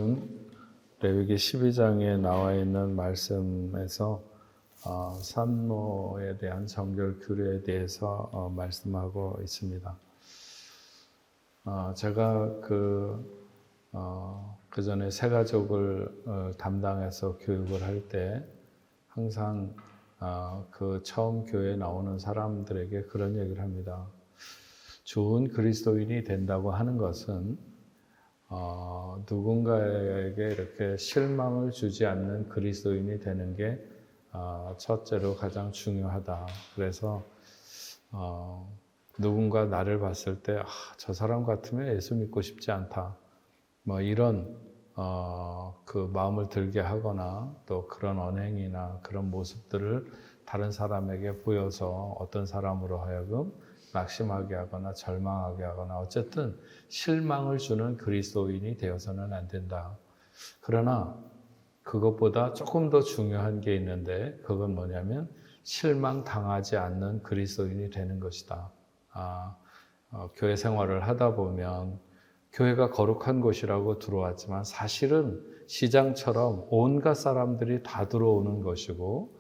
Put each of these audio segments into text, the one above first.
말씀, 레위기 12장에 나와 있는 말씀에서 산모에 대한 정결 규례에 대해서 말씀하고 있습니다. 제가 그 전에 새 가족을 담당해서 교육을 할 때 항상 그 처음 교회에 나오는 사람들에게 그런 얘기를 합니다. 좋은 그리스도인이 된다고 하는 것은 누군가에게 이렇게 실망을 주지 않는 그리스도인이 되는 게 첫째로 가장 중요하다. 그래서 누군가 나를 봤을 때 저 사람 같으면 예수 믿고 싶지 않다. 뭐 이런 그 마음을 들게 하거나 또 그런 언행이나 그런 모습들을 다른 사람에게 보여서 어떤 사람으로 하여금 낙심하게 하거나 절망하게 하거나 어쨌든 실망을 주는 그리스도인이 되어서는 안 된다. 그러나 그것보다 조금 더 중요한 게 있는데 그건 뭐냐면 실망당하지 않는 그리스도인이 되는 것이다. 교회 생활을 하다 보면 교회가 거룩한 곳이라고 들어왔지만 사실은 시장처럼 온갖 사람들이 다 들어오는 것이고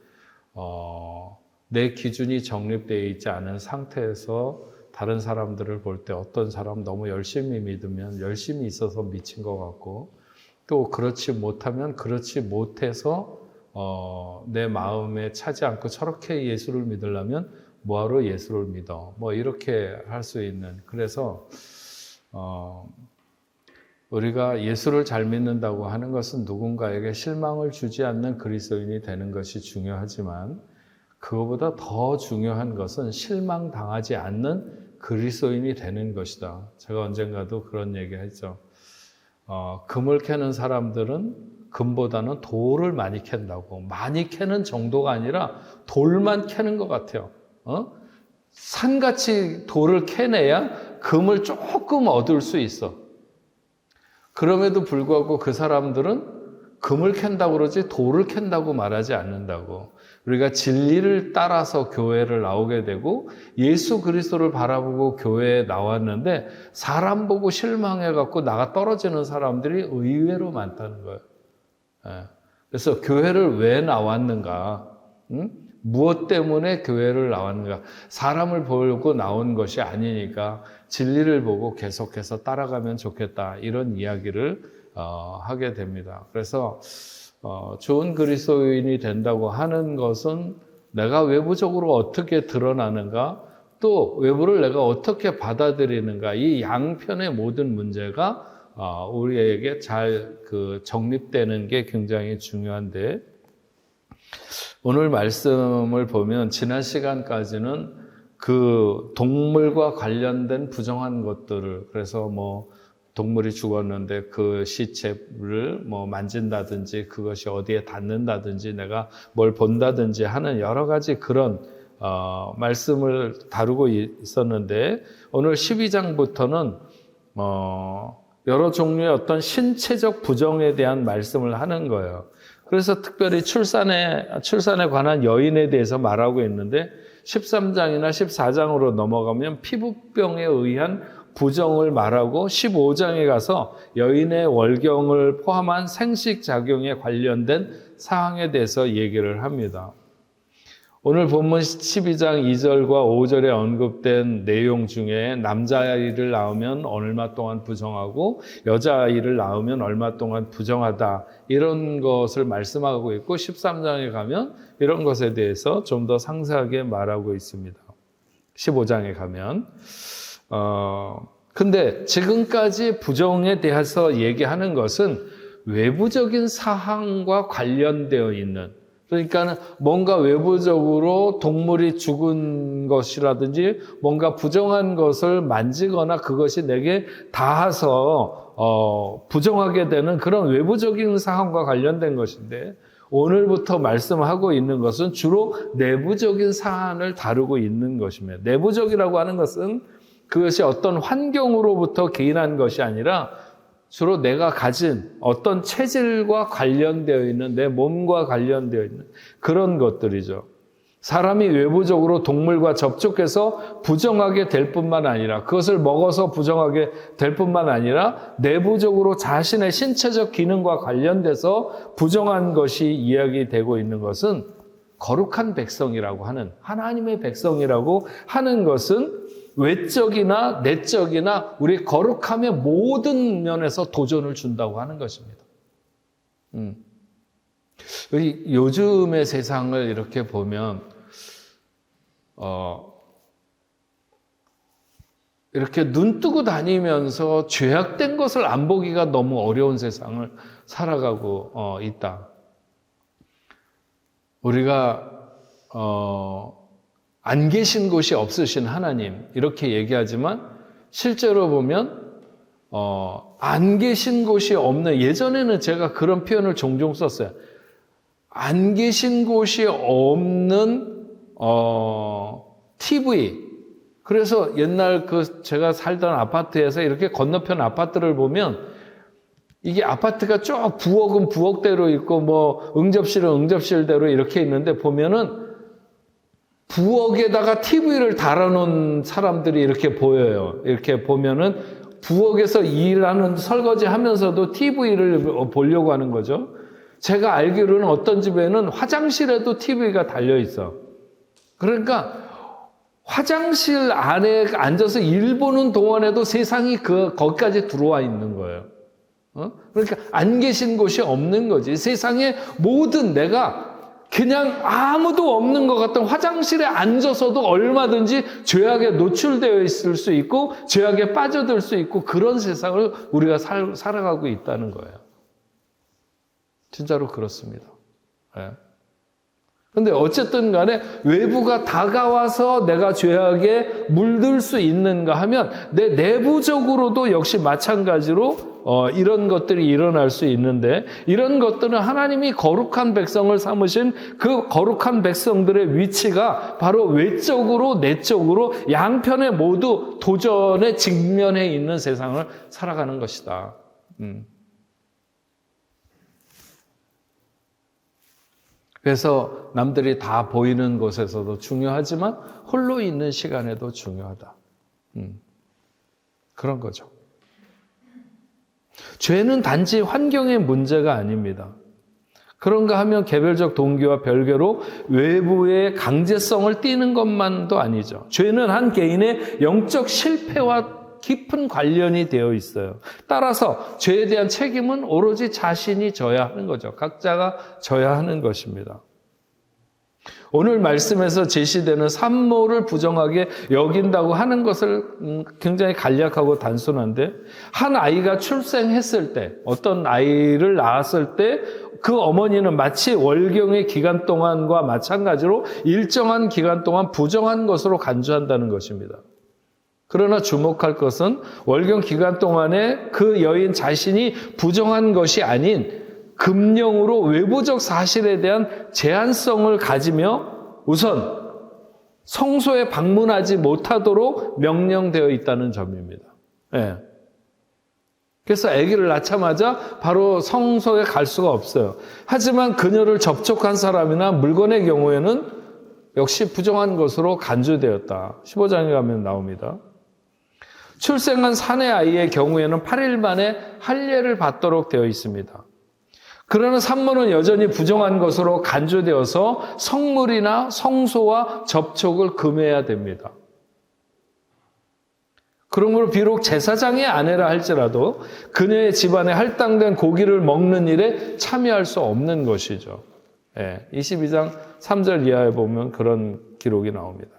내 기준이 정립되어 있지 않은 상태에서 다른 사람들을 볼 때 어떤 사람 너무 열심히 믿으면 열심히 있어서 미친 것 같고 또 그렇지 못하면 그렇지 못해서 내 마음에 차지 않고 저렇게 예수를 믿으려면 뭐하러 예수를 믿어 뭐 이렇게 할 수 있는 그래서 우리가 예수를 잘 믿는다고 하는 것은 누군가에게 실망을 주지 않는 그리스도인이 되는 것이 중요하지만 그거보다 더 중요한 것은 실망당하지 않는 그리스도인이 되는 것이다. 제가 언젠가도 그런 얘기 했죠. 금을 캐는 사람들은 금보다는 돌을 많이 캔다고. 많이 캐는 정도가 아니라 돌만 캐는 것 같아요. 산같이 돌을 캐내야 금을 조금 얻을 수 있어. 그럼에도 불구하고 그 사람들은 금을 캔다고 그러지 돌을 캔다고 말하지 않는다고. 우리가 진리를 따라서 교회를 나오게 되고 예수 그리스도를 바라보고 교회에 나왔는데 사람 보고 실망해갖고 나가 떨어지는 사람들이 의외로 많다는 거예요. 그래서 교회를 왜 나왔는가? 무엇 때문에 교회를 나왔는가? 사람을 보고 나온 것이 아니니까 진리를 보고 계속해서 따라가면 좋겠다. 이런 이야기를 하게 됩니다. 그래서 좋은 그리스도인이 된다고 하는 것은 내가 외부적으로 어떻게 드러나는가 또 외부를 내가 어떻게 받아들이는가 이 양편의 모든 문제가 우리에게 잘 정립되는 게 굉장히 중요한데 오늘 말씀을 보면 지난 시간까지는 그 동물과 관련된 부정한 것들을 그래서 뭐 동물이 죽었는데 그 시체를 뭐 만진다든지 그것이 어디에 닿는다든지 내가 뭘 본다든지 하는 여러 가지 그런 말씀을 다루고 있었는데 오늘 12장부터는 여러 종류의 어떤 신체적 부정에 대한 말씀을 하는 거예요. 그래서 특별히 출산에 관한 여인에 대해서 말하고 있는데 13장이나 14장으로 넘어가면 피부병에 의한 부정을 말하고 15장에 가서 여인의 월경을 포함한 생식작용에 관련된 사항에 대해서 얘기를 합니다. 오늘 본문 12장 2절과 5절에 언급된 내용 중에 남자아이를 낳으면 얼마 동안 부정하고 여자아이를 낳으면 얼마 동안 부정하다 이런 것을 말씀하고 있고 13장에 가면 이런 것에 대해서 좀 더 상세하게 말하고 있습니다. 15장에 가면 근데 지금까지 부정에 대해서 얘기하는 것은 외부적인 사항과 관련되어 있는 그러니까 뭔가 외부적으로 동물이 죽은 것이라든지 뭔가 부정한 것을 만지거나 그것이 내게 닿아서 부정하게 되는 그런 외부적인 상황과 관련된 것인데 오늘부터 말씀하고 있는 것은 주로 내부적인 사안을 다루고 있는 것입니다. 내부적이라고 하는 것은 그것이 어떤 환경으로부터 기인한 것이 아니라 주로 내가 가진 어떤 체질과 관련되어 있는 내 몸과 관련되어 있는 그런 것들이죠. 사람이 외부적으로 동물과 접촉해서 부정하게 될 뿐만 아니라 그것을 먹어서 부정하게 될 뿐만 아니라 내부적으로 자신의 신체적 기능과 관련돼서 부정한 것이 이야기되고 있는 것은 거룩한 백성이라고 하는 하나님의 백성이라고 하는 것은 외적이나 내적이나 우리 거룩함의 모든 면에서 도전을 준다고 하는 것입니다. 요즘의 세상을 이렇게 보면 이렇게 눈 뜨고 다니면서 죄악된 것을 안 보기가 너무 어려운 세상을 살아가고 있다. 우리가 안 계신 곳이 없으신 하나님 이렇게 얘기하지만 실제로 보면 안 계신 곳이 없는, 예전에는 제가 그런 표현을 종종 썼어요. 안 계신 곳이 없는 TV. 그래서 옛날 제가 살던 아파트에서 이렇게 건너편 아파트를 보면 이게 아파트가 쭉 부엌은 부엌대로 있고 뭐 응접실은 응접실대로 이렇게 있는데 보면은 부엌에다가 TV를 달아놓은 사람들이 이렇게 보여요. 이렇게 보면은 부엌에서 일하는 설거지 하면서도 TV를 보려고 하는 거죠. 제가 알기로는 어떤 집에는 화장실에도 TV가 달려 있어. 그러니까 화장실 안에 앉아서 일 보는 동안에도 세상이 거기까지 들어와 있는 거예요. 그러니까 안 계신 곳이 없는 거지. 세상의 모든 내가 그냥 아무도 없는 것 같은 화장실에 앉아서도 얼마든지 죄악에 노출되어 있을 수 있고 죄악에 빠져들 수 있고 그런 세상을 우리가 살아가고 있다는 거예요. 진짜로 그렇습니다. 근데 어쨌든 간에 외부가 다가와서 내가 죄악에 물들 수 있는가 하면 내 내부적으로도 역시 마찬가지로 이런 것들이 일어날 수 있는데 이런 것들은 하나님이 거룩한 백성을 삼으신 그 거룩한 백성들의 위치가 바로 외적으로 내적으로 양편에 모두 도전에 직면해 있는 세상을 살아가는 것이다. 그래서 남들이 다 보이는 곳에서도 중요하지만 홀로 있는 시간에도 중요하다. 그런 거죠. 죄는 단지 환경의 문제가 아닙니다. 그런가 하면 개별적 동기와 별개로 외부의 강제성을 띠는 것만도 아니죠. 죄는 한 개인의 영적 실패와 깊은 관련이 되어 있어요. 따라서 죄에 대한 책임은 오로지 자신이 져야 하는 거죠. 각자가 져야 하는 것입니다. 오늘 말씀에서 제시되는 산모를 부정하게 여긴다고 하는 것을 굉장히 간략하고 단순한데 한 아이가 출생했을 때 어떤 아이를 낳았을 때 그 어머니는 마치 월경의 기간 동안과 마찬가지로 일정한 기간 동안 부정한 것으로 간주한다는 것입니다. 그러나 주목할 것은 월경 기간 동안에 그 여인 자신이 부정한 것이 아닌 금령으로 외부적 사실에 대한 제한성을 가지며 우선 성소에 방문하지 못하도록 명령되어 있다는 점입니다. 그래서 아기를 낳자마자 바로 성소에 갈 수가 없어요. 하지만 그녀를 접촉한 사람이나 물건의 경우에는 역시 부정한 것으로 간주되었다. 15장에 가면 나옵니다. 출생한 사내 아이의 경우에는 8일 만에 할례를 받도록 되어 있습니다. 그러나 산모는 여전히 부정한 것으로 간주되어서 성물이나 성소와 접촉을 금해야 됩니다. 그러므로 비록 제사장의 아내라 할지라도 그녀의 집안에 할당된 고기를 먹는 일에 참여할 수 없는 것이죠. 22장 3절 이하에 보면 그런 기록이 나옵니다.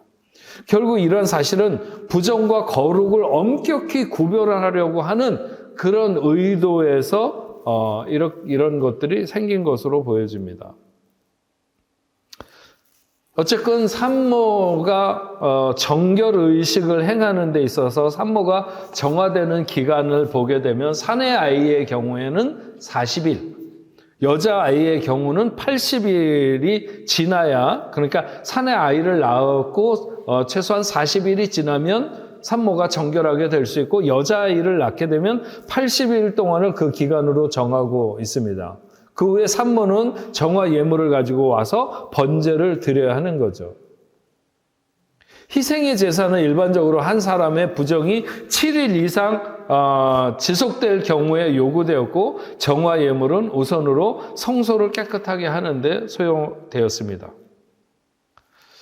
결국 이러한 사실은 부정과 거룩을 엄격히 구별하려고 하는 그런 의도에서 이런 것들이 생긴 것으로 보여집니다. 어쨌든 산모가 정결의식을 행하는 데 있어서 산모가 정화되는 기간을 보게 되면 사내 아이의 경우에는 40일, 여자아이의 경우는 80일이 지나야, 그러니까 사내 아이를 낳았고 최소한 40일이 지나면 산모가 정결하게 될 수 있고 여자아이를 낳게 되면 80일 동안을 그 기간으로 정하고 있습니다. 그 후에 산모는 정화 예물을 가지고 와서 번제를 드려야 하는 거죠. 희생의 제사는 일반적으로 한 사람의 부정이 7일 이상 지속될 경우에 요구되었고, 정화 예물은 우선으로 성소를 깨끗하게 하는데 소용되었습니다.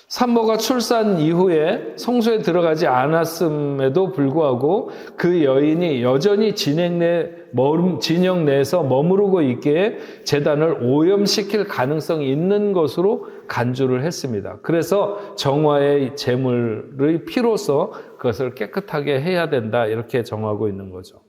산모가 출산 이후에 성소에 들어가지 않았음에도 불구하고 그 여인이 여전히 진영 내에서 머무르고 있기에 제단을 오염시킬 가능성이 있는 것으로 간주를 했습니다. 그래서 정화의 제물의 피로서 그것을 깨끗하게 해야 된다, 이렇게 정하고 있는 거죠.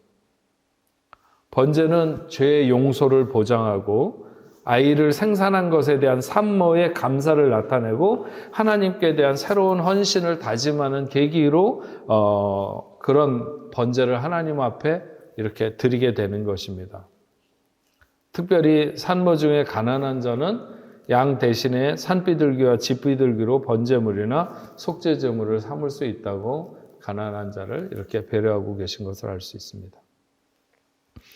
번제는 죄의 용서를 보장하고 아이를 생산한 것에 대한 산모의 감사를 나타내고 하나님께 대한 새로운 헌신을 다짐하는 계기로 그런 번제를 하나님 앞에 이렇게 드리게 되는 것입니다. 특별히 산모 중에 가난한 자는 양 대신에 산비둘기와 집비둘기로 번제물이나 속죄제물을 삼을 수 있다고 가난한 자를 이렇게 배려하고 계신 것을 알 수 있습니다.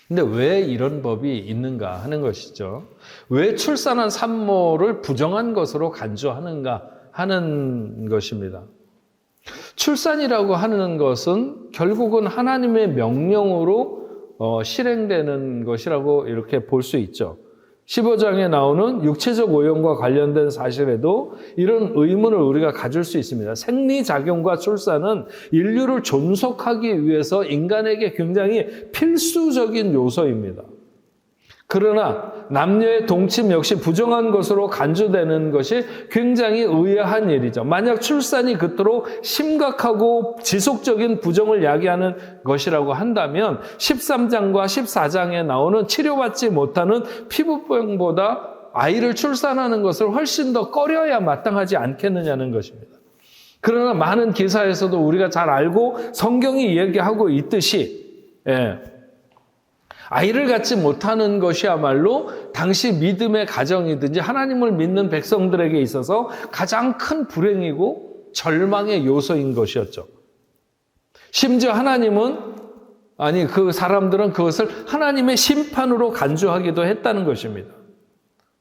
근데 왜 이런 법이 있는가 하는 것이죠. 왜 출산한 산모를 부정한 것으로 간주하는가 하는 것입니다. 출산이라고 하는 것은 결국은 하나님의 명령으로 실행되는 것이라고 이렇게 볼 수 있죠. 15장에 나오는 육체적 오염과 관련된 사실에도 이런 의문을 우리가 가질 수 있습니다. 생리작용과 출산은 인류를 존속하기 위해서 인간에게 굉장히 필수적인 요소입니다. 그러나 남녀의 동침 역시 부정한 것으로 간주되는 것이 굉장히 의아한 일이죠. 만약 출산이 그토록 심각하고 지속적인 부정을 야기하는 것이라고 한다면 13장과 14장에 나오는 치료받지 못하는 피부병보다 아이를 출산하는 것을 훨씬 더 꺼려야 마땅하지 않겠느냐는 것입니다. 그러나 많은 기사에서도 우리가 잘 알고 성경이 이야기하고 있듯이 아이를 갖지 못하는 것이야말로 당시 믿음의 가정이든지 하나님을 믿는 백성들에게 있어서 가장 큰 불행이고 절망의 요소인 것이었죠. 심지어 그 사람들은 그것을 하나님의 심판으로 간주하기도 했다는 것입니다.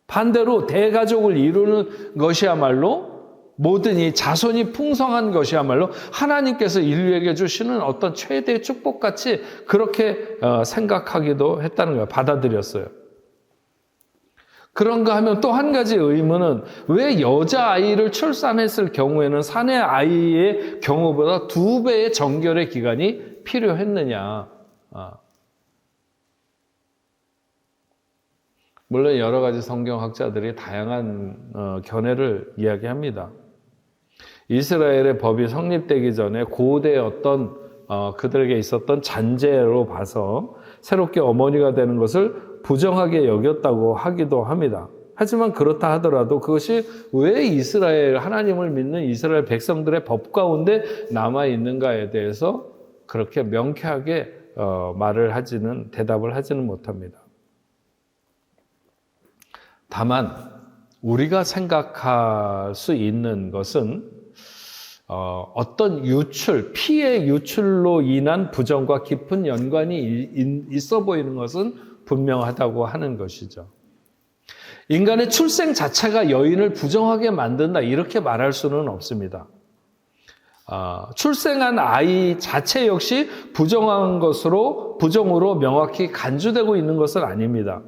반대로 대가족을 이루는 것이야말로 모든 이 자손이 풍성한 것이야말로 하나님께서 인류에게 주시는 어떤 최대의 축복같이 그렇게 생각하기도 했다는 거예요. 받아들였어요. 그런가 하면 또 한 가지 의문은 왜 여자아이를 출산했을 경우에는 사내 아이의 경우보다 2배의 정결의 기간이 필요했느냐. 물론 여러 가지 성경학자들이 다양한 견해를 이야기합니다. 이스라엘의 법이 성립되기 전에 고대 어떤 그들에게 있었던 잔재로 봐서 새롭게 어머니가 되는 것을 부정하게 여겼다고 하기도 합니다. 하지만 그렇다 하더라도 그것이 왜 하나님을 믿는 이스라엘 백성들의 법 가운데 남아있는가에 대해서 그렇게 명쾌하게 대답을 하지는 못합니다. 다만 우리가 생각할 수 있는 것은 어떤 피해 유출로 인한 부정과 깊은 연관이 있어 보이는 것은 분명하다고 하는 것이죠. 인간의 출생 자체가 여인을 부정하게 만든다, 이렇게 말할 수는 없습니다. 출생한 아이 자체 역시 부정으로 명확히 간주되고 있는 것은 아닙니다.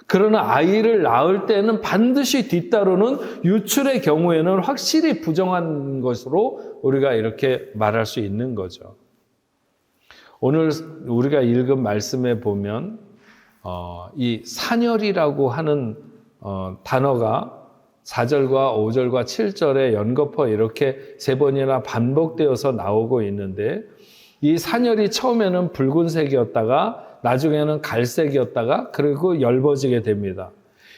그러나 아이를 낳을 때는 반드시 뒤따르는 유출의 경우에는 확실히 부정한 것으로 우리가 이렇게 말할 수 있는 거죠. 오늘 우리가 읽은 말씀에 보면 이 산열이라고 하는 단어가 4절과 5절과 7절에 연거푸 이렇게 3번이나 반복되어서 나오고 있는데, 이 산열이 처음에는 붉은색이었다가 나중에는 갈색이었다가 그리고 엷어지게 됩니다.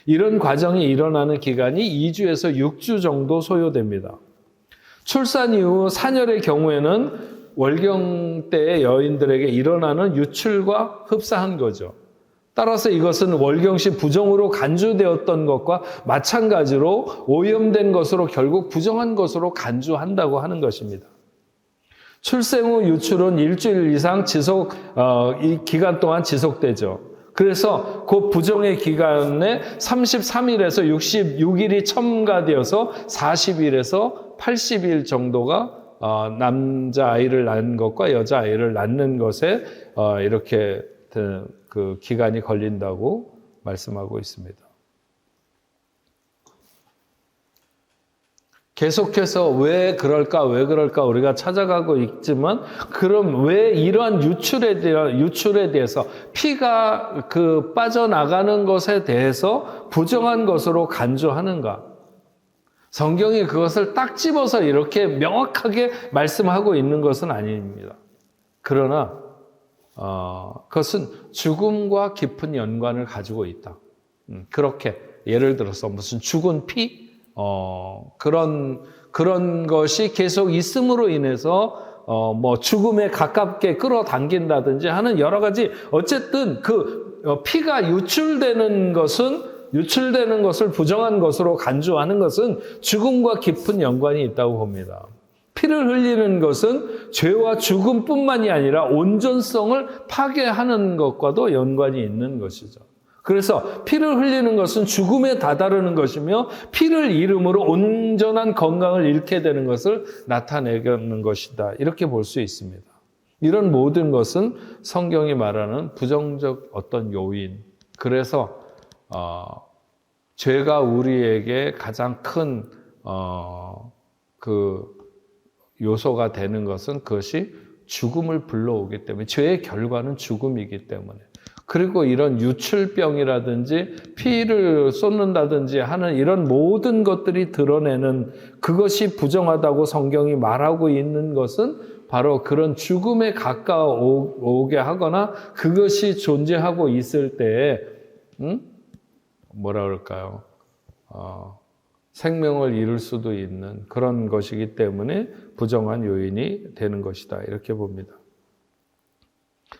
이런 과정이 일어나는 기간이 2주에서 6주 정도 소요됩니다. 출산 이후 산열의 경우에는 월경 때의 여인들에게 일어나는 유출과 흡사한 거죠. 따라서 이것은 월경시 부정으로 간주되었던 것과 마찬가지로 오염된 것으로 결국 부정한 것으로 간주한다고 하는 것입니다. 출생 후 유출은 일주일 이상 이 기간 동안 지속되죠. 그래서 그 부정의 기간에 33일에서 66일이 첨가되어서 40일에서 80일 정도가 남자아이를 낳는 것과 여자아이를 낳는 것에 이렇게 그 기간이 걸린다고 말씀하고 있습니다. 계속해서 왜 그럴까 우리가 찾아가고 있지만, 그럼 왜 이러한 유출에 대해서 피가 빠져나가는 것에 대해서 부정한 것으로 간주하는가? 성경이 그것을 딱 집어서 이렇게 명확하게 말씀하고 있는 것은 아닙니다. 그러나 그것은 죽음과 깊은 연관을 가지고 있다. 그렇게 예를 들어서 무슨 죽은 피? 그런 것이 계속 있음으로 인해서 뭐 죽음에 가깝게 끌어당긴다든지 하는 여러 가지, 어쨌든 피가 유출되는 것을 부정한 것으로 간주하는 것은 죽음과 깊은 연관이 있다고 봅니다. 피를 흘리는 것은 죄와 죽음뿐만이 아니라 온전성을 파괴하는 것과도 연관이 있는 것이죠. 그래서 피를 흘리는 것은 죽음에 다다르는 것이며, 피를 잃음으로 온전한 건강을 잃게 되는 것을 나타내는 것이다. 이렇게 볼 수 있습니다. 이런 모든 것은 성경이 말하는 부정적 어떤 요인. 그래서 죄가 우리에게 가장 큰 요소가 되는 것은 그것이 죽음을 불러오기 때문에, 죄의 결과는 죽음이기 때문에. 그리고 이런 유출병이라든지 피를 쏟는다든지 하는 이런 모든 것들이 드러내는, 그것이 부정하다고 성경이 말하고 있는 것은 바로 그런 죽음에 가까워오게 하거나 그것이 존재하고 있을 때에 뭐라 그럴까요? 생명을 잃을 수도 있는 그런 것이기 때문에 부정한 요인이 되는 것이다. 이렇게 봅니다.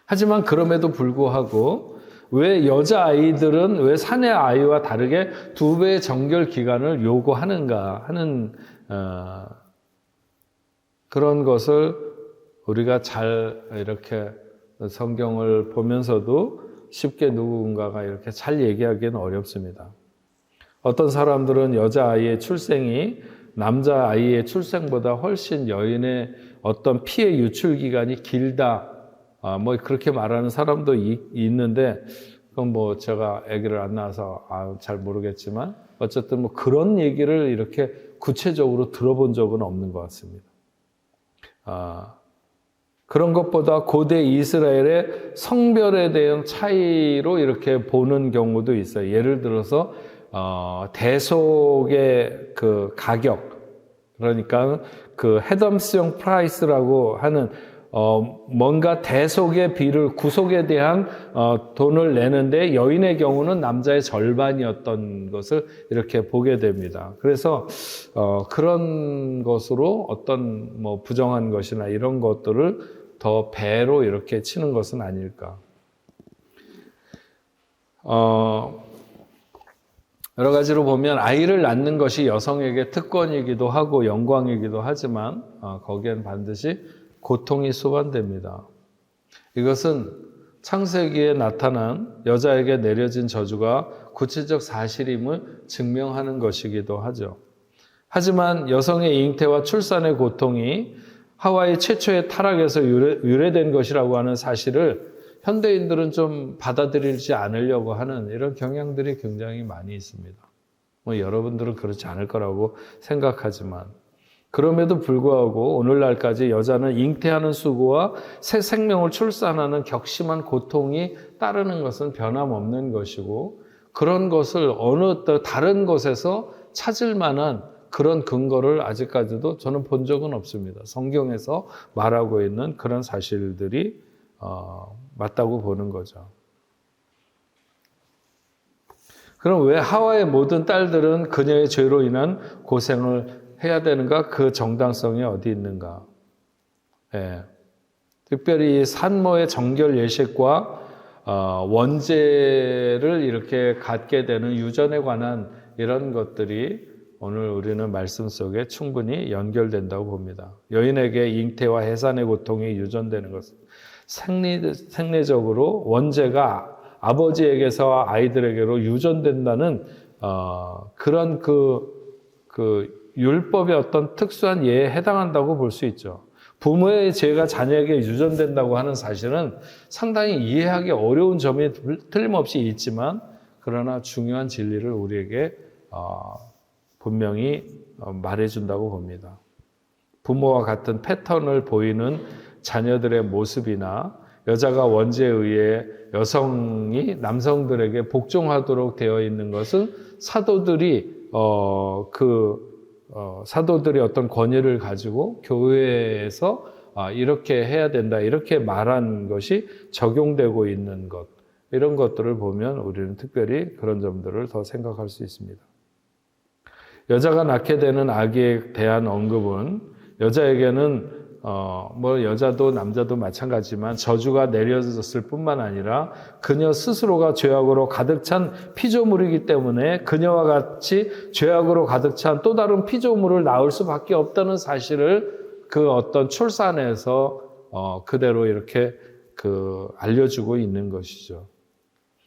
하지만 그럼에도 불구하고 왜 여자아이들은 왜 사내 아이와 다르게 2배의 정결 기간을 요구하는가 하는 그런 것을 우리가 잘 이렇게 성경을 보면서도 쉽게 누군가가 이렇게 잘 얘기하기는 어렵습니다. 어떤 사람들은 여자아이의 출생이 남자아이의 출생보다 훨씬 여인의 어떤 피의 유출 기간이 길다, 뭐 그렇게 말하는 사람도 있는데, 그건 뭐 제가 아기를 안 낳아서 잘 모르겠지만 어쨌든 뭐 그런 얘기를 이렇게 구체적으로 들어본 적은 없는 것 같습니다. 그런 것보다 고대 이스라엘의 성별에 대한 차이로 이렇게 보는 경우도 있어요. 예를 들어서 대속의 그 가격, 그러니까 그 헤덤스용 프라이스라고 하는 뭔가 대속의 비를, 구속에 대한 돈을 내는데 여인의 경우는 남자의 절반이었던 것을 이렇게 보게 됩니다. 그래서 그런 것으로 어떤 뭐 부정한 것이나 이런 것들을 더 배로 이렇게 치는 것은 아닐까. 여러 가지로 보면 아이를 낳는 것이 여성에게 특권이기도 하고 영광이기도 하지만 거기엔 반드시 고통이 수반됩니다. 이것은 창세기에 나타난 여자에게 내려진 저주가 구체적 사실임을 증명하는 것이기도 하죠. 하지만 여성의 잉태와 출산의 고통이 하와의 최초의 타락에서 유래된 것이라고 하는 사실을 현대인들은 좀 받아들이지 않으려고 하는 이런 경향들이 굉장히 많이 있습니다. 뭐 여러분들은 그렇지 않을 거라고 생각하지만, 그럼에도 불구하고 오늘날까지 여자는 잉태하는 수고와 새 생명을 출산하는 격심한 고통이 따르는 것은 변함없는 것이고, 그런 것을 어느 다른 곳에서 찾을 만한 그런 근거를 아직까지도 저는 본 적은 없습니다. 성경에서 말하고 있는 그런 사실들이 맞다고 보는 거죠. 그럼 왜 하와의 모든 딸들은 그녀의 죄로 인한 고생을 해야 되는가? 그 정당성이 어디 있는가? 특별히 산모의 정결 예식과 원죄를 이렇게 갖게 되는 유전에 관한 이런 것들이 오늘 우리는 말씀 속에 충분히 연결된다고 봅니다. 여인에게 잉태와 해산의 고통이 유전되는 것은 생리적으로 원죄가 아버지에게서 아이들에게로 유전된다는 그런 율법의 어떤 특수한 예에 해당한다고 볼 수 있죠. 부모의 죄가 자녀에게 유전된다고 하는 사실은 상당히 이해하기 어려운 점이 틀림없이 있지만 그러나 중요한 진리를 우리에게 분명히 말해준다고 봅니다. 부모와 같은 패턴을 보이는 자녀들의 모습이나 여자가 원죄에 의해 여성이 남성들에게 복종하도록 되어 있는 것은 사도들이 사도들이 어떤 권위를 가지고 교회에서 이렇게 해야 된다 이렇게 말한 것이 적용되고 있는 것, 이런 것들을 보면 우리는 특별히 그런 점들을 더 생각할 수 있습니다. 여자가 낳게 되는 아기에 대한 언급은 여자에게는 여자도 남자도 마찬가지지만 저주가 내려졌을 뿐만 아니라 그녀 스스로가 죄악으로 가득 찬 피조물이기 때문에 그녀와 같이 죄악으로 가득 찬 또 다른 피조물을 낳을 수밖에 없다는 사실을 그 어떤 출산에서 그대로 이렇게 알려주고 있는 것이죠.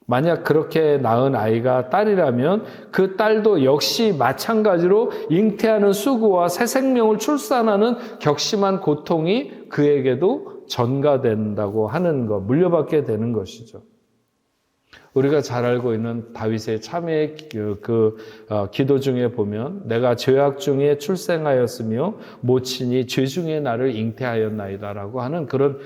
만약 그렇게 낳은 아이가 딸이라면 그 딸도 역시 마찬가지로 잉태하는 수고와 새 생명을 출산하는 격심한 고통이 그에게도 전가된다고 하는 것, 물려받게 되는 것이죠. 우리가 잘 알고 있는 다윗의 참회의 기도 중에 보면 내가 죄악 중에 출생하였으며 모친이 죄 중에 나를 잉태하였나이다라고 하는 그런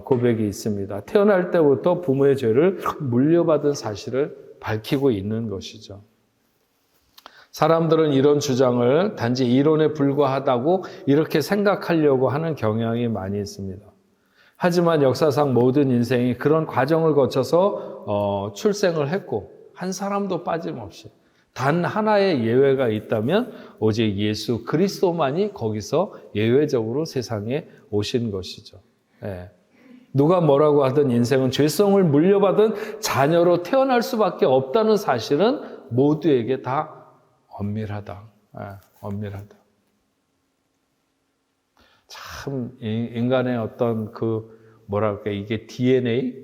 고백이 있습니다. 태어날 때부터 부모의 죄를 물려받은 사실을 밝히고 있는 것이죠. 사람들은 이런 주장을 단지 이론에 불과하다고 이렇게 생각하려고 하는 경향이 많이 있습니다. 하지만 역사상 모든 인생이 그런 과정을 거쳐서 출생을 했고 한 사람도 빠짐없이 단 하나의 예외가 있다면 오직 예수 그리스도만이 거기서 예외적으로 세상에 오신 것이죠. 누가 뭐라고 하든 인생은 죄성을 물려받은 자녀로 태어날 수밖에 없다는 사실은 모두에게 다 엄밀하다. 엄밀하다. 참 인간의 어떤 이게 DNA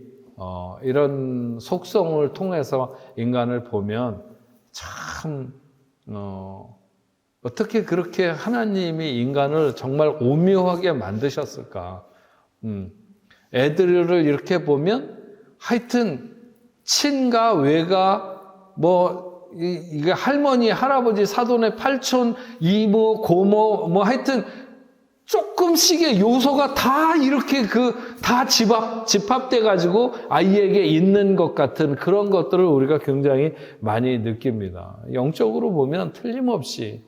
이런 속성을 통해서 인간을 보면 참 어떻게 그렇게 하나님이 인간을 정말 오묘하게 만드셨을까? 애들을 이렇게 보면 하여튼 친가 외가 이게 할머니 할아버지 사돈의 팔촌 이모 고모 하여튼 조금씩의 요소가 다 이렇게 다 집합돼 가지고 아이에게 있는 것 같은 그런 것들을 우리가 굉장히 많이 느낍니다. 영적으로 보면 틀림없이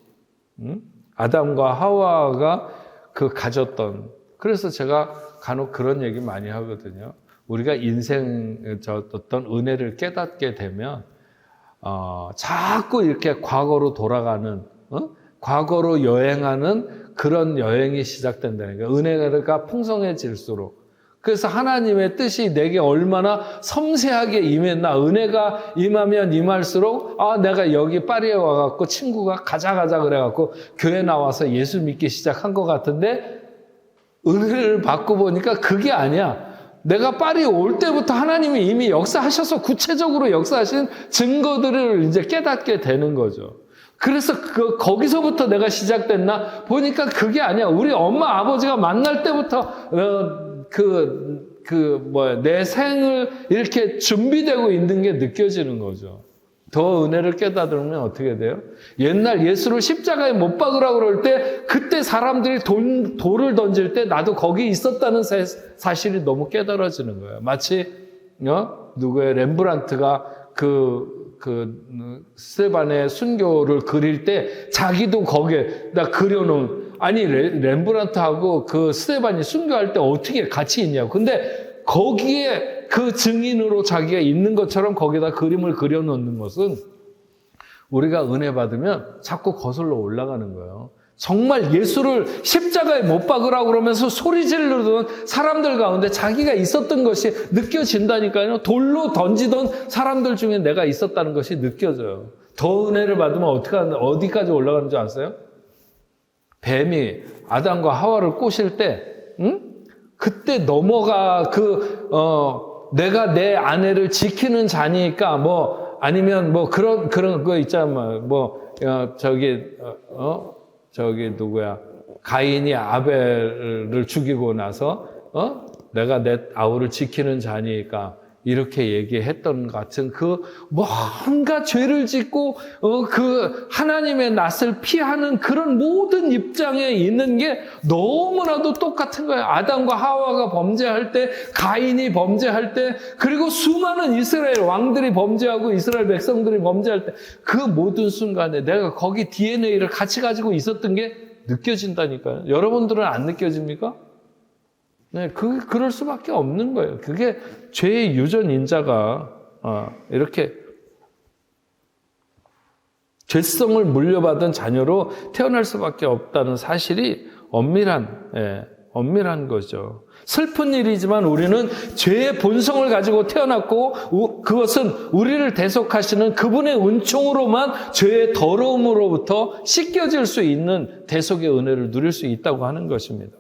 아담과 하와가 가졌던, 그래서 제가 간혹 그런 얘기 많이 하거든요. 우리가 인생 어떤 은혜를 깨닫게 되면 자꾸 이렇게 과거로 돌아가는 과거로 여행하는 그런 여행이 시작된다는 거예요. 은혜가 풍성해질수록. 그래서 하나님의 뜻이 내게 얼마나 섬세하게 임했나, 은혜가 임하면 임할수록 내가 여기 파리에 와갖고 친구가 가자 그래갖고 교회 나와서 예수 믿기 시작한 것 같은데 은혜를 받고 보니까 그게 아니야. 내가 파리에 올 때부터 하나님이 이미 역사하셔서 구체적으로 역사하신 증거들을 이제 깨닫게 되는 거죠. 그래서 거기서부터 내가 시작됐나 보니까 그게 아니야. 우리 엄마 아버지가 만날 때부터 내 생을 이렇게 준비되고 있는 게 느껴지는 거죠. 더 은혜를 깨닫으면 어떻게 돼요? 옛날 예수를 십자가에 못 박으라고 그럴 때 그때 사람들이 돌을 던질 때 나도 거기 있었다는 사실이 너무 깨달아지는 거예요. 마치 누구의 렘브란트가 스테반의 순교를 그릴 때 자기도 거기에다 그려놓은, 아니 렘브란트하고 스테반이 순교할 때 어떻게 같이 있냐고. 근데 거기에 그 증인으로 자기가 있는 것처럼 거기다 그림을 그려놓는 것은 우리가 은혜 받으면 자꾸 거슬러 올라가는 거예요. 정말 예수를 십자가에 못 박으라고 그러면서 소리 지르던 사람들 가운데 자기가 있었던 것이 느껴진다니까요. 돌로 던지던 사람들 중에 내가 있었다는 것이 느껴져요. 더 은혜를 받으면 어디까지 올라가는 줄 아세요? 뱀이 아담과 하와를 꼬실 때, 그때 넘어가 내가 내 아내를 지키는 자니까 아니면 그런 거 있잖아. 저기 누구야? 가인이 아벨을 죽이고 나서 내가 내 아우를 지키는 자니까 이렇게 얘기했던 같은 그 뭔가 죄를 짓고 그 하나님의 낯을 피하는 그런 모든 입장에 있는 게 너무나도 똑같은 거예요. 아담과 하와가 범죄할 때, 가인이 범죄할 때, 그리고 수많은 이스라엘 왕들이 범죄하고 이스라엘 백성들이 범죄할 때 그 모든 순간에 내가 거기 DNA를 같이 가지고 있었던 게 느껴진다니까요. 여러분들은 안 느껴집니까? 네, 그럴 수밖에 없는 거예요. 그게 죄의 유전인자가 이렇게 죄성을 물려받은 자녀로 태어날 수밖에 없다는 사실이 엄밀한 거죠. 슬픈 일이지만 우리는 죄의 본성을 가지고 태어났고 그것은 우리를 대속하시는 그분의 은총으로만 죄의 더러움으로부터 씻겨질 수 있는 대속의 은혜를 누릴 수 있다고 하는 것입니다.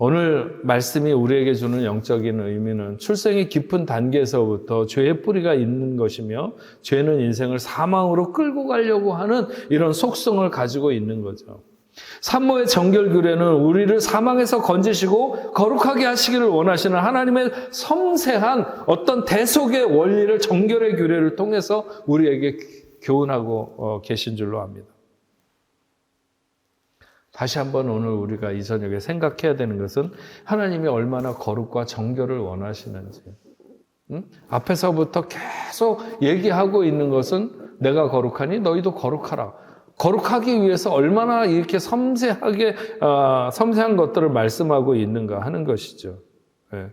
오늘 말씀이 우리에게 주는 영적인 의미는 출생의 깊은 단계에서부터 죄의 뿌리가 있는 것이며 죄는 인생을 사망으로 끌고 가려고 하는 이런 속성을 가지고 있는 거죠. 산모의 정결규례는 우리를 사망에서 건지시고 거룩하게 하시기를 원하시는 하나님의 섬세한 어떤 대속의 원리를 정결의 규례를 통해서 우리에게 교훈하고 계신 줄로 압니다. 다시 한번 오늘 우리가 이 저녁에 생각해야 되는 것은 하나님이 얼마나 거룩과 정결을 원하시는지. 앞에서부터 계속 얘기하고 있는 것은 내가 거룩하니 너희도 거룩하라. 거룩하기 위해서 얼마나 이렇게 섬세한 것들을 말씀하고 있는가 하는 것이죠. 네.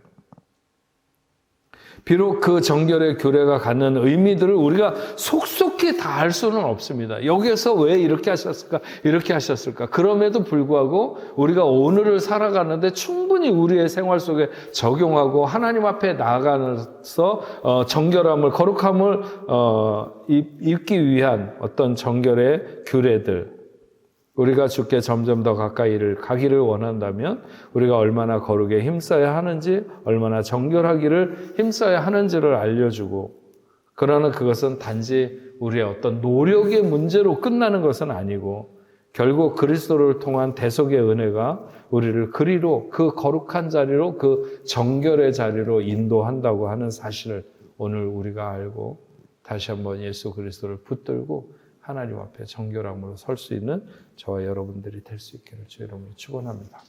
비록 그 정결의 규례가 갖는 의미들을 우리가 속속히 다 알 수는 없습니다. 여기에서 왜 이렇게 하셨을까? 이렇게 하셨을까? 그럼에도 불구하고 우리가 오늘을 살아가는데 충분히 우리의 생활 속에 적용하고 하나님 앞에 나아가면서 정결함을, 거룩함을 입기 위한 어떤 정결의 규례들, 우리가 주께 점점 더 가까이 가기를 원한다면 우리가 얼마나 거룩에 힘써야 하는지, 얼마나 정결하기를 힘써야 하는지를 알려주고, 그러나 그것은 단지 우리의 어떤 노력의 문제로 끝나는 것은 아니고 결국 그리스도를 통한 대속의 은혜가 우리를 그리로, 그 거룩한 자리로, 그 정결의 자리로 인도한다고 하는 사실을 오늘 우리가 알고 다시 한번 예수 그리스도를 붙들고 하나님 앞에 정결함으로 설 수 있는 저와 여러분들이 될 수 있기를 주의 이름으로 축원합니다.